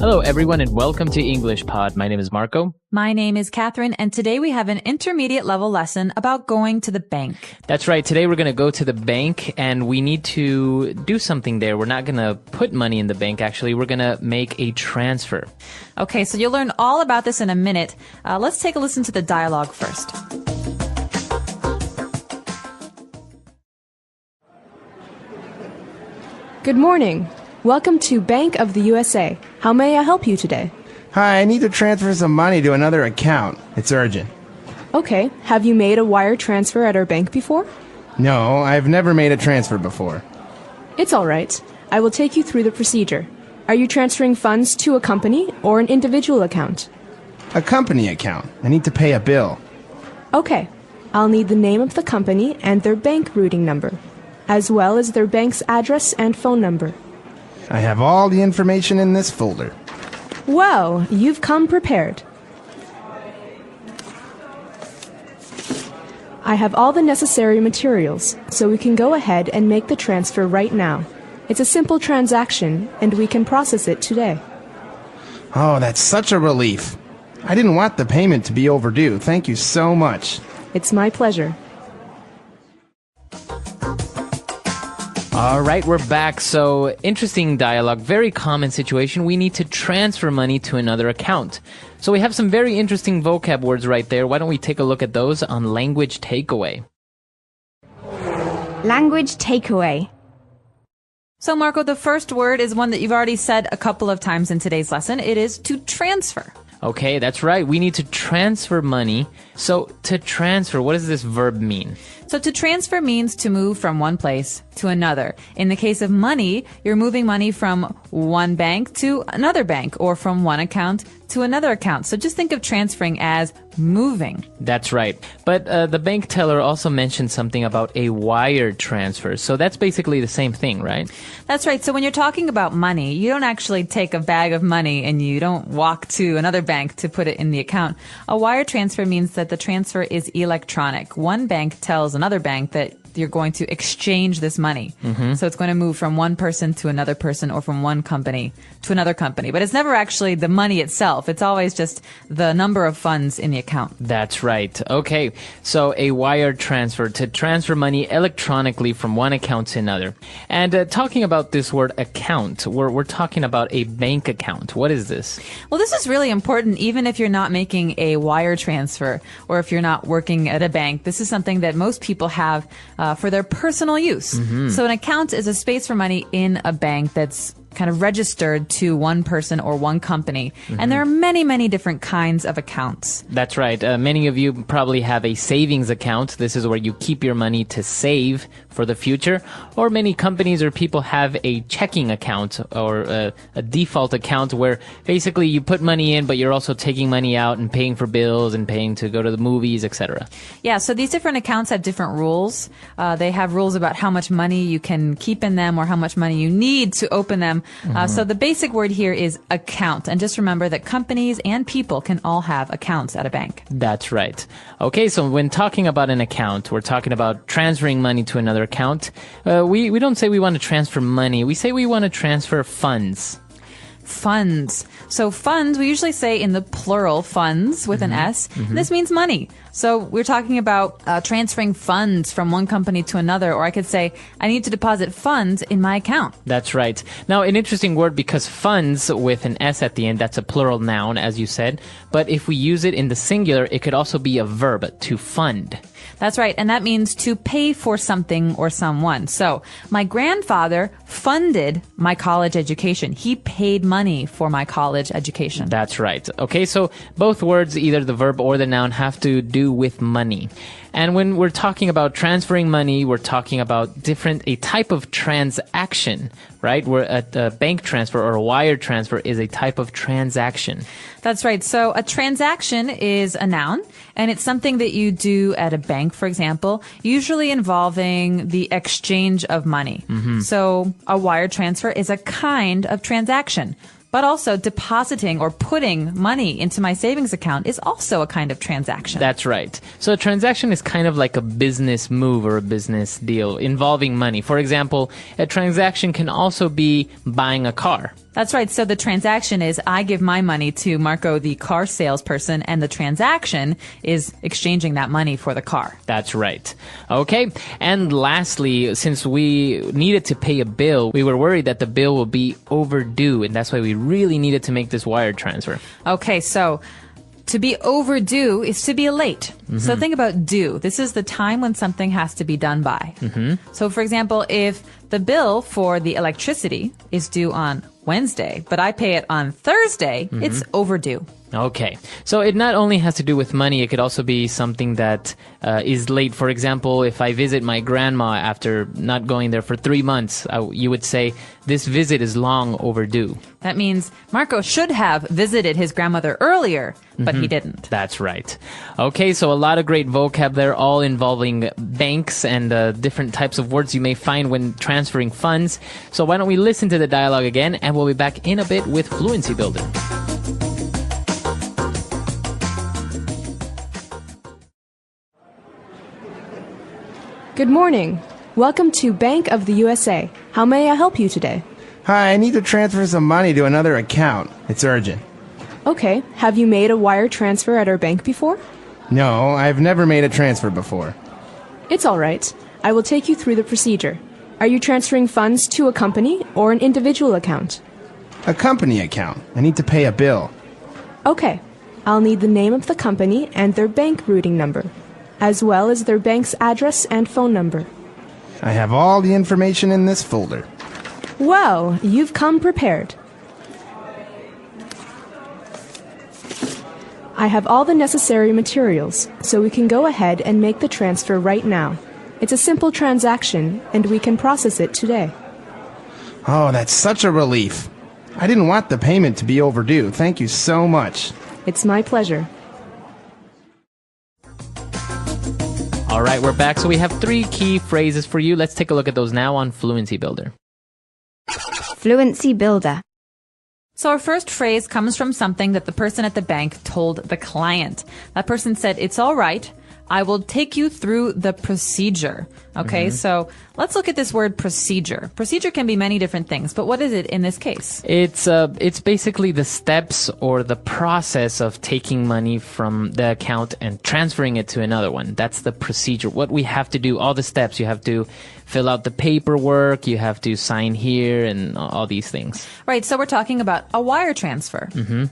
Hello, everyone, and welcome to English Pod. My name is Marco. My name is Catherine, and today we have an intermediate level lesson about going to the bank. That's right. Today we're going to go to the bank, and we need to do something there. We're not going to put money in the bank, actually. We're going to make a transfer. Okay, so you'll learn all about this in a minute. Let's take a listen to the dialogue first. Good morning. Welcome to Bank of the USA. How may I help you today? Hi, I need to transfer some money to another account. It's urgent. Okay. Have you made a wire transfer at our bank before? No, I've never made a transfer before. It's all right. I will take you through the procedure. Are you transferring funds to a company or an individual account? A company account. I need to pay a bill. Okay. I'll need the name of the company and their bank routing number, as well as their bank's address and phone number. I have all the information in this folder. Well, you've come prepared. I have all the necessary materials, so we can go ahead and make the transfer right now. It's a simple transaction, and we can process it today. Oh, that's such a relief. I didn't want the payment to be overdue. Thank you so much. It's my pleasure. All right, we're back. So, interesting dialogue, very common situation. We need to transfer money to another account. So we have some very interesting vocab words right there. Why don't we take a look at those on Language Takeaway? Language takeaway. So, Marco, the first word is one that you've already said a couple of times in today's lesson. It is to transfer. Okay, that's right. We need to transfer money. So, to transfer, what does this verb mean? So to transfer means to move from one place to another. In the case of money, you're moving money from one bank to another bank or from one account to another account. So just think of transferring as moving. That's right. But the bank teller also mentioned something about a wire transfer. So that's basically the same thing, right? That's right. So when you're talking about money, you don't actually take a bag of money and you don't walk to another bank to put it in the account. A wire transfer means that the transfer is electronic. One bank tells another bank that you're going to exchange this money. Mm-hmm. So it's going to move from one person to another person or from one company to another company. But it's never actually the money itself. It's always just the number of funds in the account. That's right. Okay. So a wire transfer, to transfer money electronically from one account to another. And talking about this word account, we're talking about a bank account. What is this? Well, this is really important even if you're not making a wire transfer or if you're not working at a bank. This is something that most people have for their personal use. Mm-hmm. So an account is a space for money in a bank that's kind of registered to one person or one company. Mm-hmm. And there are many, many different kinds of accounts. That's right. Many of you probably have a savings account. This is where you keep your money to save for the future. Or many companies or people have a checking account or a default account where basically you put money in, but you're also taking money out and paying for bills and paying to go to the movies, etc. Yeah, so these different accounts have different rules. They have rules about how much money you can keep in them or how much money you need to open them. So the basic word here is account. And just remember that companies and people can all have accounts at a bank. That's right. Okay, so when talking about an account, we're talking about transferring money to another account. We don't say we want to transfer money. We say we want to transfer funds. Funds. So funds, we usually say in the plural, funds with an S. Mm-hmm. This means money. So we're talking about transferring funds from one company to another, or I could say, I need to deposit funds in my account. That's right. Now, an interesting word because funds with an S at the end, that's a plural noun, as you said. But if we use it in the singular, it could also be a verb, to fund. That's right. And that means to pay for something or someone. So my grandfather funded my college education. He paid money for my college education. That's right. Okay, so both words, either the verb or the noun, have to do with money. And when we're talking about transferring money, we're talking about a type of transaction, right? Where a bank transfer or a wire transfer is a type of transaction. That's right. So a transaction is a noun, and it's something that you do at a bank, for example, usually involving the exchange of money. Mm-hmm. So a wire transfer is a kind of transaction. But also depositing or putting money into my savings account is also a kind of transaction. That's right. So a transaction is kind of like a business move or a business deal involving money. For example, a transaction can also be buying a car. That's right. So the transaction is I give my money to Marco, the car salesperson, and the transaction is exchanging that money for the car. That's right. Okay. And lastly, since we needed to pay a bill, we were worried that the bill will be overdue, and that's why we really needed to make this wire transfer. Okay, so to be overdue is to be late. So think about due. This is the time when something has to be done by. So for example, if the bill for the electricity is due on Wednesday, but I pay it on Thursday, it's overdue. Okay. So it not only has to do with money, it could also be something that is late. For example, if I visit my grandma after not going there for 3 months, you would say, this visit is long overdue. That means Marco should have visited his grandmother earlier, but he didn't. That's right. Okay, so a lot of great vocab there, all involving banks and different types of words you may find when transferring funds. So why don't we listen to the dialogue again, and we'll be back in a bit with Fluency Builder. Good morning. Welcome to Bank of the USA. How may I help you today? Hi, I need to transfer some money to another account. It's urgent. Okay. Have you made a wire transfer at our bank before? No, I've never made a transfer before. It's all right. I will take you through the procedure. Are you transferring funds to a company or an individual account? A company account. I need to pay a bill. Okay. I'll need the name of the company and their bank routing number, as well as their bank's address and phone number. I have all the information in this folder. Well, you've come prepared. I have all the necessary materials, so we can go ahead and make the transfer right now. It's a simple transaction, and we can process it today. Oh, that's such a relief. I didn't want the payment to be overdue. Thank you so much. It's my pleasure. All right, we're back. So we have 3 key phrases for you. Let's take a look at those now on Fluency Builder. Fluency Builder. So our first phrase comes from something that the person at the bank told the client. That person said, it's all right. I will take you through the procedure. Okay, so let's look at this word procedure. Procedure can be many different things, but what is it in this case? It's basically the steps or the process of taking money from the account and transferring it to another one. That's the procedure. What we have to do, all the steps. You have to fill out the paperwork, you have to sign here, and all these things. Right, so we're talking about a wire transfer.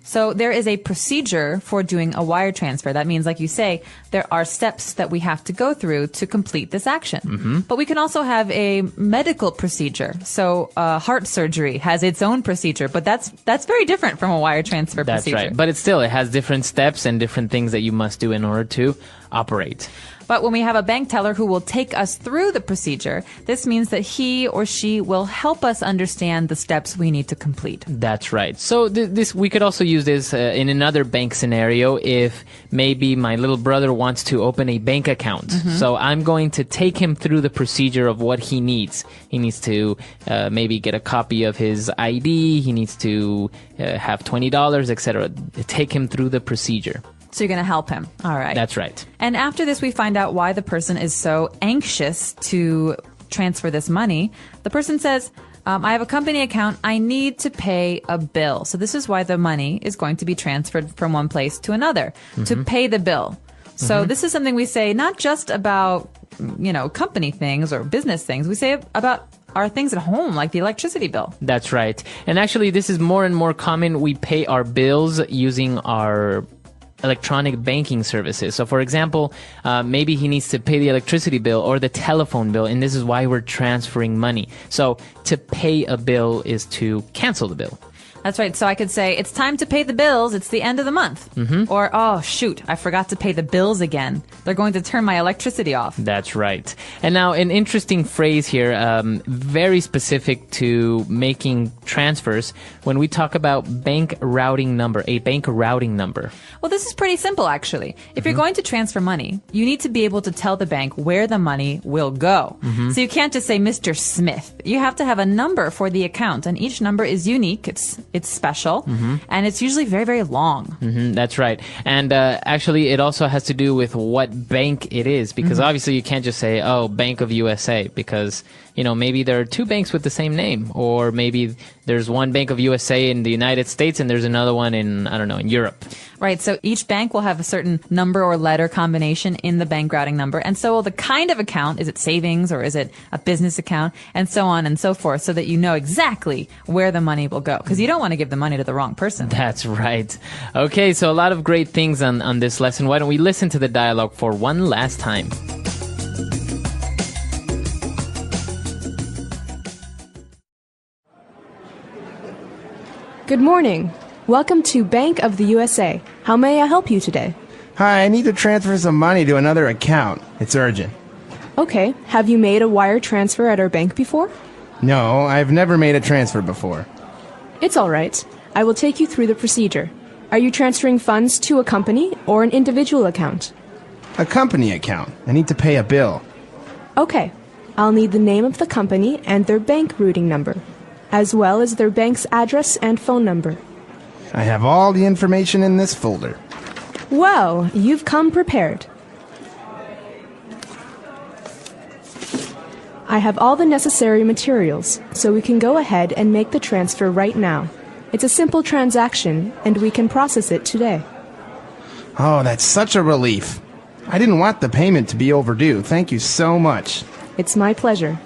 So there is a procedure for doing a wire transfer. That means, like you say, there are steps that we have to go through to complete this action. But we can also have a medical procedure. So heart surgery has its own procedure, but that's very different from a wire transfer procedure. That's right, but it has different steps and different things that you must do in order to operate. But when we have a bank teller who will take us through the procedure, this means that he or she will help us understand the steps we need to complete. That's right. So this we could also use this in another bank scenario if maybe my little brother wants to open a bank account. So I'm going to take him through the procedure of what he needs. He needs to maybe get a copy of his ID. He needs to have $20, etc. Take him through the procedure. So you're going to help him. All right. That's right. And after this, we find out why the person is so anxious to transfer this money. The person says, I have a company account. I need to pay a bill. So this is why the money is going to be transferred from one place to another, to pay the bill. So this is something we say not just about, company things or business things. We say about our things at home, like the electricity bill. That's right. And actually, this is more and more common. We pay our bills using our electronic banking services. So for example, maybe he needs to pay the electricity bill or the telephone bill, and this is why we're transferring money. So to pay a bill is to cancel the bill. That's right. So I could say, it's time to pay the bills. It's the end of the month. Or, oh, shoot, I forgot to pay the bills again. They're going to turn my electricity off. That's right. And now an interesting phrase here, very specific to making transfers, when we talk about bank routing number, a bank routing number. Well, this is pretty simple, actually. If you're going to transfer money, you need to be able to tell the bank where the money will go. So you can't just say, Mr. Smith. You have to have a number for the account, and each number is unique. It's special, and it's usually very, very long. That's right. And actually, it also has to do with what bank it is, because obviously you can't just say, oh, Bank of USA, because maybe there are two banks with the same name, or maybe there's one Bank of USA in the United States and there's another one in, I don't know, in Europe. Right. So each bank will have a certain number or letter combination in the bank routing number. And so will the kind of account. Is it savings or is it a business account? And so on and so forth, so that you know exactly where the money will go. Because you don't want to give the money to the wrong person. That's right. Okay, so a lot of great things on this lesson. Why don't we listen to the dialogue for one last time? Good morning. Welcome to Bank of the USA. How may I help you today? Hi, I need to transfer some money to another account. It's urgent. Okay. Have you made a wire transfer at our bank before? No, I've never made a transfer before. It's all right. I will take you through the procedure. Are you transferring funds to a company or an individual account? A company account. I need to pay a bill. Okay. I'll need the name of the company and their bank routing number, as well as their bank's address and phone number. I have all the information in this folder. Well, you've come prepared. I have all the necessary materials, so we can go ahead and make the transfer right now. It's a simple transaction, and we can process it today. Oh, that's such a relief. I didn't want the payment to be overdue. Thank you so much. It's my pleasure.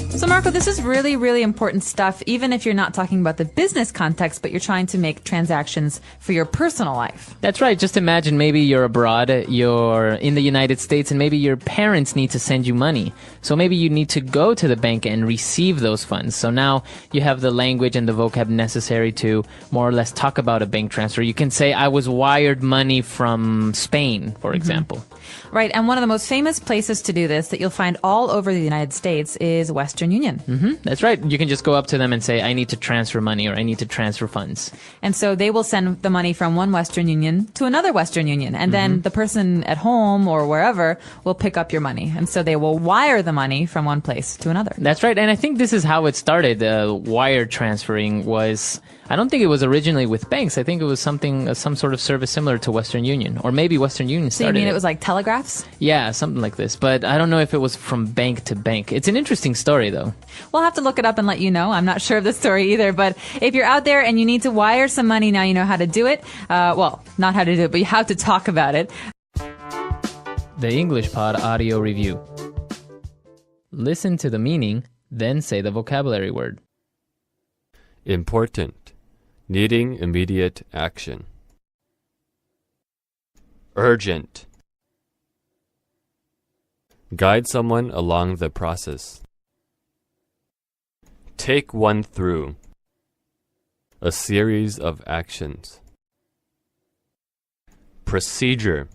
So, Marco, this is really, really important stuff, even if you're not talking about the business context, but you're trying to make transactions for your personal life. That's right. Just imagine maybe you're abroad, you're in the United States, and maybe your parents need to send you money. So maybe you need to go to the bank and receive those funds. So now you have the language and the vocab necessary to more or less talk about a bank transfer. You can say, I was wired money from Spain, for example. Right. And one of the most famous places to do this that you'll find all over the United States is Western Union. That's right. You can just go up to them and say, I need to transfer money or I need to transfer funds. And so they will send the money from one Western Union to another Western Union. And then the person at home or wherever will pick up your money. And so they will wire the money from one place to another. That's right. And I think this is how it started. Wire transferring was, I don't think it was originally with banks. I think it was some sort of service similar to Western Union. Or maybe Western Union started. So you mean it was like telegraphs? Yeah, something like this. But I don't know if it was from bank to bank. It's an interesting story, though. We'll have to look it up and let you know. I'm not sure of the story either. But if you're out there and you need to wire some money, now you know how to do it. Well, not how to do it, but how to talk about it. The English Pod Audio Review. Listen to the meaning, then say the vocabulary word. Important. Needing immediate action. Urgent. Guide someone along the process. Take one through. A series of actions. Procedure.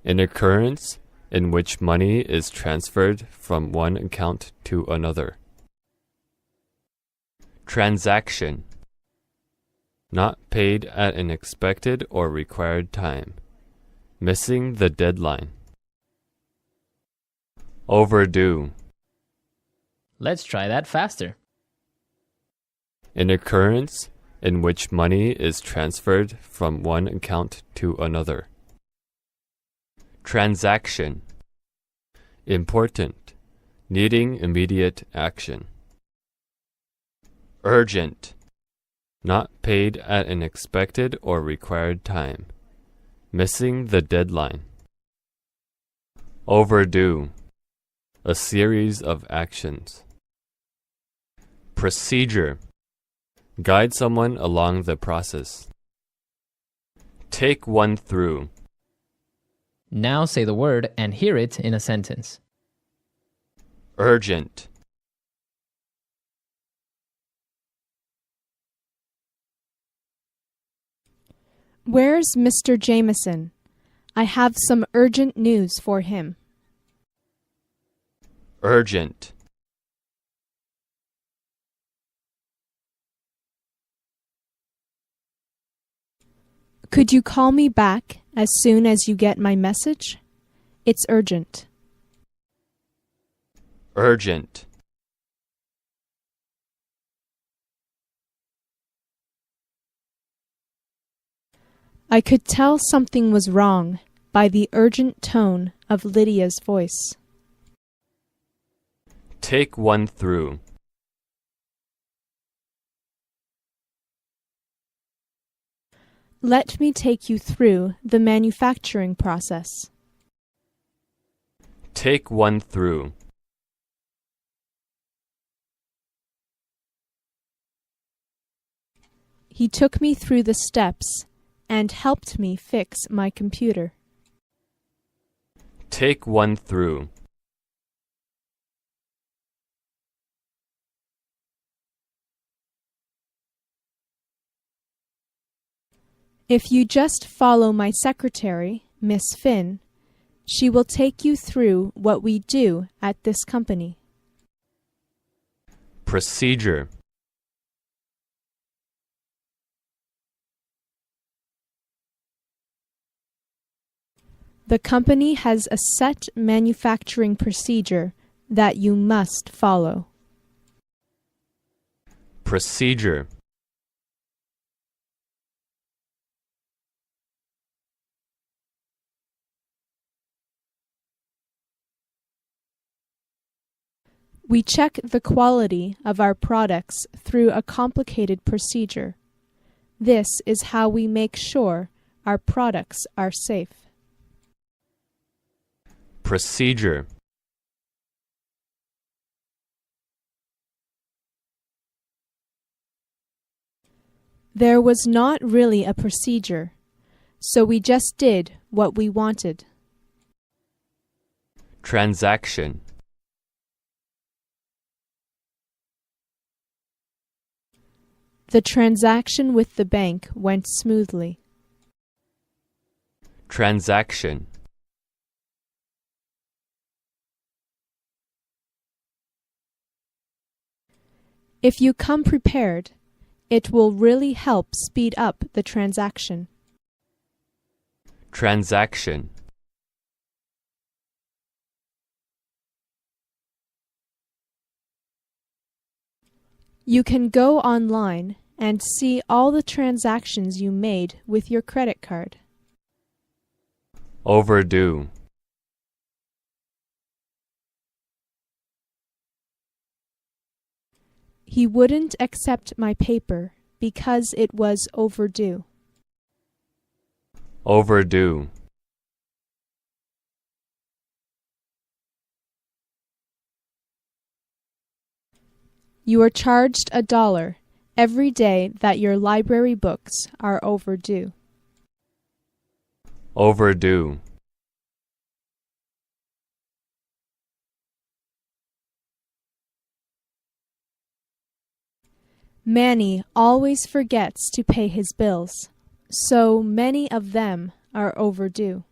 An occurrence in which money is transferred from one account to another. Transaction. Not paid at an expected or required time. Missing the deadline. Overdue. Let's try that faster. An occurrence in which money is transferred from one account to another. Transaction. Important. Needing immediate action. Urgent. Not paid at an expected or required time. Missing the deadline. Overdue. A series of actions. Procedure. Guide someone along the process. Take one through. Now say the word and hear it in a sentence. Urgent. Where's Mr. Jameson? I have some urgent news for him. Urgent. Could you call me back as soon as you get my message? It's urgent. Urgent. I could tell something was wrong by the urgent tone of Lydia's voice. Take one through. Let me take you through the manufacturing process. Take one through. He took me through the steps and helped me fix my computer. Take one through. If you just follow my secretary, Miss Finn, she will take you through what we do at this company. Procedure. The company has a set manufacturing procedure that you must follow. Procedure. We check the quality of our products through a complicated procedure. This is how we make sure our products are safe. Procedure. There was not really a procedure, so we just did what we wanted. Transaction. The transaction with the bank went smoothly. Transaction. If you come prepared, it will really help speed up the transaction. Transaction. You can go online and see all the transactions you made with your credit card. Overdue. He wouldn't accept my paper because it was overdue. Overdue. You are charged $1 every day that your library books are overdue. Overdue. Manny always forgets to pay his bills, so many of them are overdue.